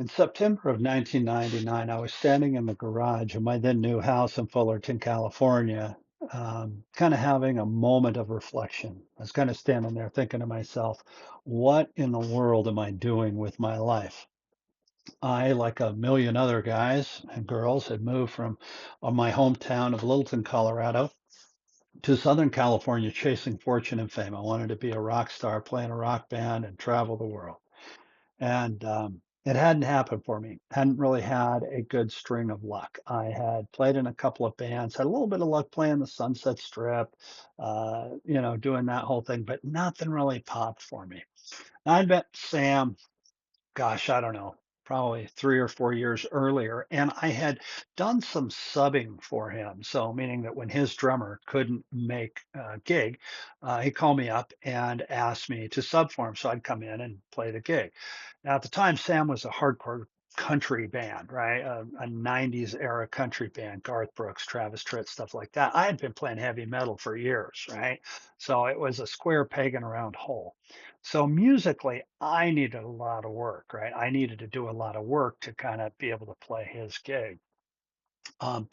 In September of 1999, I was standing in the garage of my then new house in Fullerton, California, kind of having a moment of reflection. I was kind of standing there thinking to myself, what in the world am I doing with my life? I, like a million other guys and girls, had moved from my hometown of Littleton, Colorado, to Southern California chasing fortune and fame. I wanted to be a rock star, play in a rock band, and travel the world. And it hadn't happened for me. Hadn't really had a good string of luck. I had played in a couple of bands, had a little bit of luck playing the Sunset Strip, doing that whole thing, but nothing really popped for me. I met Sam, gosh, I don't know, probably 3 or 4 years earlier, and I had done some subbing for him. So, meaning that when his drummer couldn't make a gig, he called me up and asked me to sub for him. So I'd come in and play the gig. Now, at the time, Sam was a hardcore country band, right? A 90s era country band, Garth Brooks, Travis Tritt, stuff like that. I had been playing heavy metal for years, right? So it was a square peg in a round hole. So musically, I needed a lot of work, right? I needed to do a lot of work to kind of be able to play his gig. Um,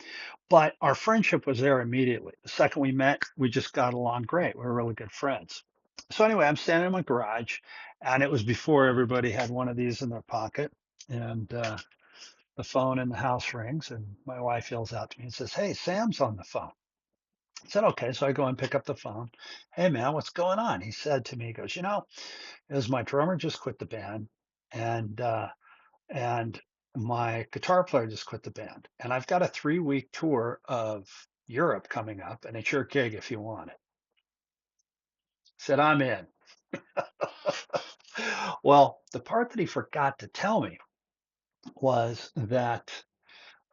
but our friendship was there immediately. The second we met, we just got along great. We were really good friends. So anyway, I'm standing in my garage, and it was before everybody had one of these in their pocket, and the phone in the house rings, and my wife yells out to me and says, "Hey, Sam's on the phone." I said, "Okay." So I go and pick up the phone. "Hey, man, what's going on?" He said to me, he goes, is my drummer just quit the band, and and my guitar player just quit the band, and I've got a 3 week tour of Europe coming up, and it's your gig if you want it. Said I'm in. Well, the part that he forgot to tell me was that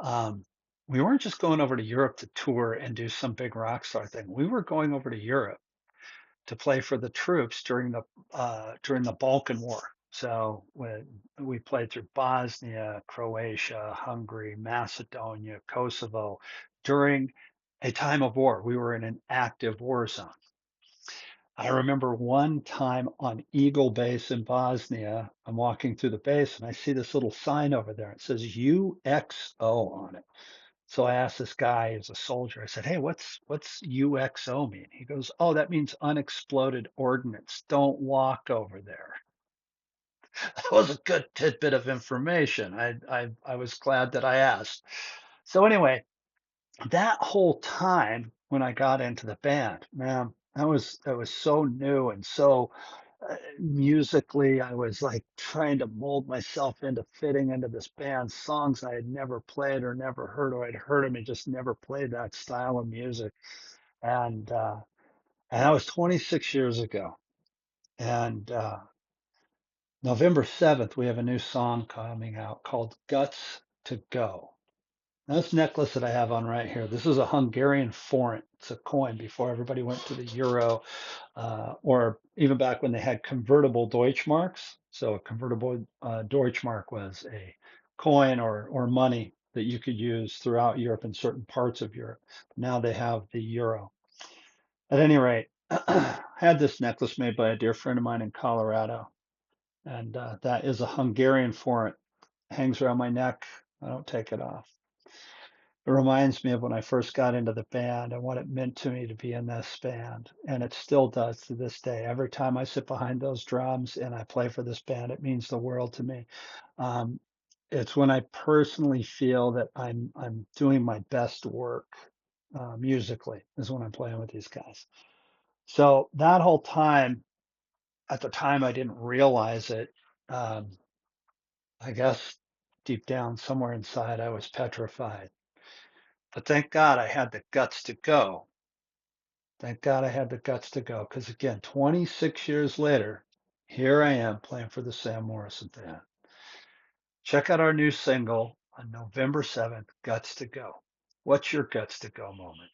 um, we weren't just going over to Europe to tour and do some big rock star thing. We were going over to Europe to play for the troops during the Balkan War. So we played through Bosnia, Croatia, Hungary, Macedonia, Kosovo during a time of war. We were in an active war zone. I remember one time on Eagle Base in Bosnia, I'm walking through the base and I see this little sign over there. It says UXO on it. So I asked this guy who's a soldier, I said, "Hey, what's UXO mean?" He goes, "Oh, that means unexploded ordnance. Don't walk over there." That was a good tidbit of information. I was glad that I asked. So anyway, that whole time when I got into the band, man, that was so new and so musically, I was like trying to mold myself into fitting into this band, songs I had never played or never heard, or I'd heard them and just never played that style of music. And and that was 26 years ago. And November 7th, we have a new song coming out called Guts to Go. Now, this necklace that I have on right here, this is a Hungarian forint. It's a coin before everybody went to the euro, or even back when they had convertible Deutschmarks. So a convertible Deutschmark was a coin or money that you could use throughout Europe and certain parts of Europe. Now they have the euro. At any rate, I had this necklace made by a dear friend of mine in Colorado, and that is a Hungarian forint. Hangs around my neck. I don't take it off. It reminds me of when I first got into the band and what it meant to me to be in this band. And it still does to this day. Every time I sit behind those drums and I play for this band, it means the world to me. Um, it's when I personally feel that I'm doing my best work musically is when I'm playing with these guys. So that whole time, at the time I didn't realize it. Um, I guess deep down somewhere inside I was petrified. But thank God I had the guts to go. Thank God I had the guts to go. Because again, 26 years later, here I am playing for the Sam Morrison Band. Check out our new single on November 7th, Guts to Go. What's your guts to go moment?